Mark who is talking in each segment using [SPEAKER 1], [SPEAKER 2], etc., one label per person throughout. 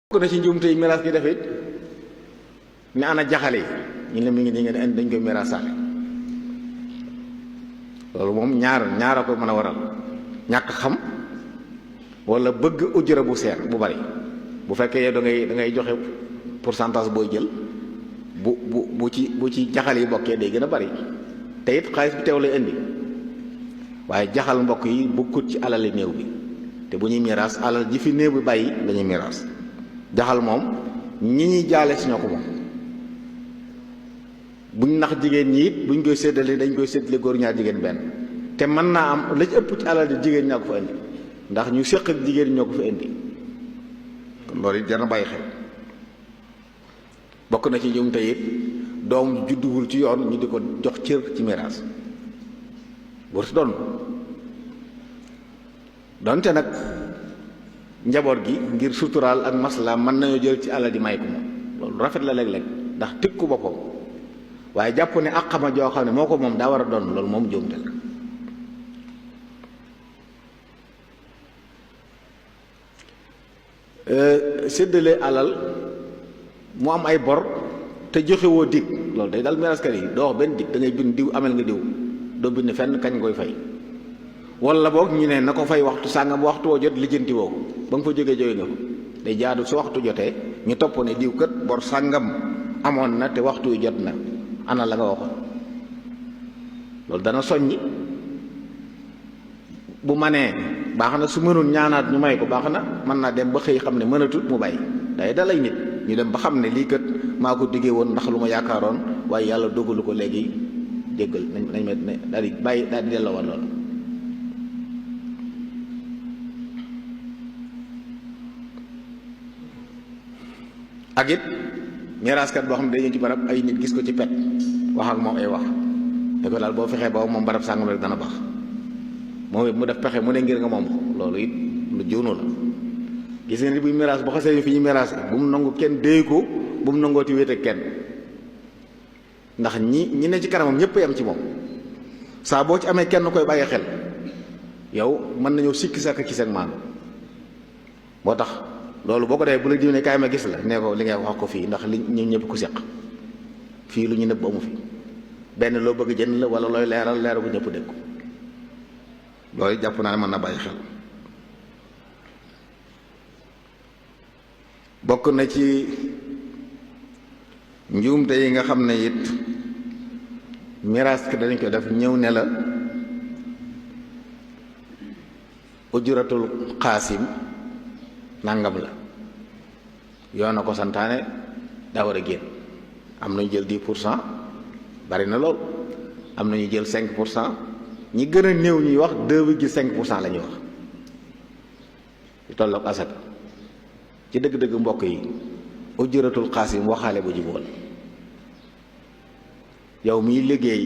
[SPEAKER 1] bokk na ci njuumte yi miraas gi def it ne ana jaxale yi ñu ne mi ngi nii nga ne dañ koy miraasaale loolu moom ñaar a ko mën a waral ñàkk xam wala bëgg ujura bu seer bu bari bu fekkee yow da ngay joxe pourcentage booy jël bu ci jaxal yi bokkee day gën a bari te it xaalis bi teew lay indi waaye jaxal mbokk yi bokkut ci alali néew bi te bu ñuy miraas alal ji fi néew bi bàyyi lañuy miraas jaxal moom ñi ñuy jaale si ñoo ko moom buñ nax jigéen ñi it buñ koy séddale dañ koy séddale góor ñaar jigéen benn te mën naa am la ci ëpp ci alal ji jigéen ñaa ko fa indi ndax ñu séq ak jigéen ñoo ko fa indi kon loolu it jar na bàyyi xel bokk na ci njuumte it doom judduwul ci yoon ñu di ko jox cër ci miraas warut doon donte nag njaboot gi ngir suturaal ak maslaa mën nañoo jël ci alal di may ko moom loolu rafet la léeg-léeg ndax tëkku boppam waaye jàpp ne ak xama joo xam ne moo ko moom daa war a doon loolu moom njuumte la séddale alal mu am ay bor te joxewoo dig loolu day dal miraskat yi doo wax benn dig da ngay bind diw amel nga diw doo bind fenn kañ koy fay wala boog ñu ne na ko fay waxtu sàngam waxtu woo jot lijjanti woo ko ba nga fa jógee nga ko day jaadu su waxtu jotee ñu topp ne diw kat bor sàngam amoon na te waxtu wi jot na ana la nga waxoon loolu dana soññi bu manee baax na su mënul ñaanaat ñu may ko baax na mën naa dem ba xëy xam ne mënatul mu bàyyi day dalay nit ñu dem ba xam ne lii kat maa ko diggee woon ndax lu ma yaakaaroon waaye yàlla dogalu ko léegi jéggal nañ ma daal di bàyyi daal di delloowaat loolu ak it miraaskat boo xam ne dañu ci barab ay nit gis ko ci pet wax ak moom ay wax ne ko daal boo fexee ba moom barab sàngam rek dana baax moom it mu def pexe mu ne ngir nga moom ko loolu it lu juunu la gis nga ni buy miraas bu xasee fi ñu miraas bu mu nangu kenn déy ko bu mu nangooti wéet ak kenn ndax ñi ne ci kanamam ñëpp yam ci moom saa boo ci amee kenn koy bàyyi xel yow mën nañoo sikki sàkk ci seen maanu moo tax loolu boo ko defee bu la diw ne kaay ma gis la nee ko li ngay wax ko fii ndax li ñu ñëpp ko seq fii lu ñu nëbb amu fi benn loo bëgg jënd la wala looy leeral ko ñëpp dégg ko loolu jàpp naa ne mën na bàyyi xel bokk na ci njuumte yi nga xam ne it miraas ki dañ ko def ñëw ne la ujuratul xaasim nangam la yoon na ko santaane daa war a génn am nañu jël 10% bari na lool am nañu jël 5% ñi gën a néew ñuy wax 2,5% la ñuy wax yu tolloog asaka ci dëgg-dëgg mbokk yi ujuratul xaasim waxaale bu jibool yow miy liggéey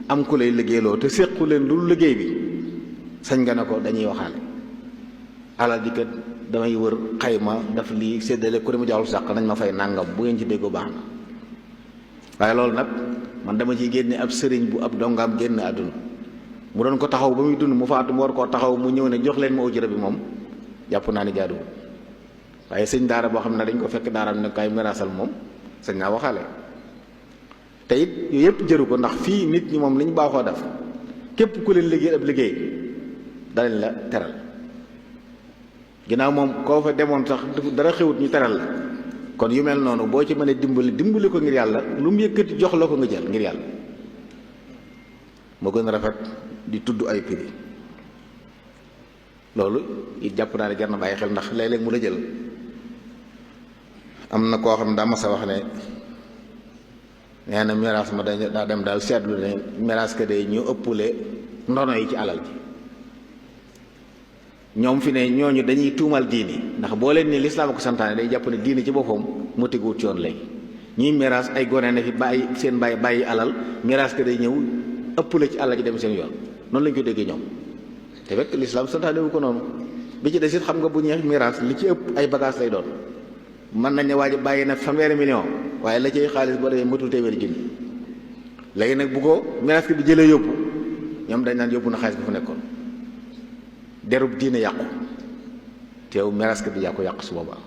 [SPEAKER 1] am ku lay liggéeyloo te séqu leen lu liggéey bi sañ nga ne ko dañuy waxaale alal di kat damay wër xayma daf lii séddale ku ne mu joxul sàq nañ ma fay nàngam bu ngeen ci déggoo baax na waaye loolu nag man dama ciy génne ab sëriñ bu ab dongaam génn àdduna mu doon ko taxaw ba muy dund mu faatu mu war koo taxaw mu ñëw ne jox leen ma ujura bi moom jàpp naa ne jaaduwul waaye sëñ daara boo xam ne dañ ko fekk daaraam ne kay miraasal moom sëñ naa waxaale te it yooyu yëpp jëru ko ndax fii nit ñi moom li ñu baaxoo def képp ku leen liggéey ab liggéey danañ la teral ginnaaw moom koo fa demoon sax dara xewut ñu teral la kon yu mel noonu boo ci mënee dimbali ko ngir yàlla lu mu yëkkati jox la ko nga jël ngir yàlla moo gën a rafet di tudd ay prix loolu it jàpp naa ne jar na bàyyi xel ndax léeg-léeg mu la jël am na koo xam ne daa mas a wax ne nee na miraas ma daa dem daal seetlu ne miraas ka day ñu ëppule ndono yi ci alal ji ñoom fi ne ñooñu dañuy tuumal diini ndax boo leen ni lislaam ko santaane day jàpp ne diini ci boppam mu teguwut ci yoon léegi ñuy miraas ay gone ne fi bàyyi seen bàyyi alal miraas ka day ñëw ëppule ci alal ji dem seen yoon noonu lañu ko déggee ñoom te fekk lislaam santaane wu ko noonu bi ci des it xam nga bu ñeex miraas li ci ëpp ay bagage lay doon mën nañ ne waa ji bàyyi na 100 million waaye la cay xaalis boo demee matul téeméeri junni léegi nag bu ko miraas bi jëlee yóbbu ñoom dañ naan yóbbu na xaalis bi fu nekkoon derub diine yàqu teew miraas bi yàqu su boobaa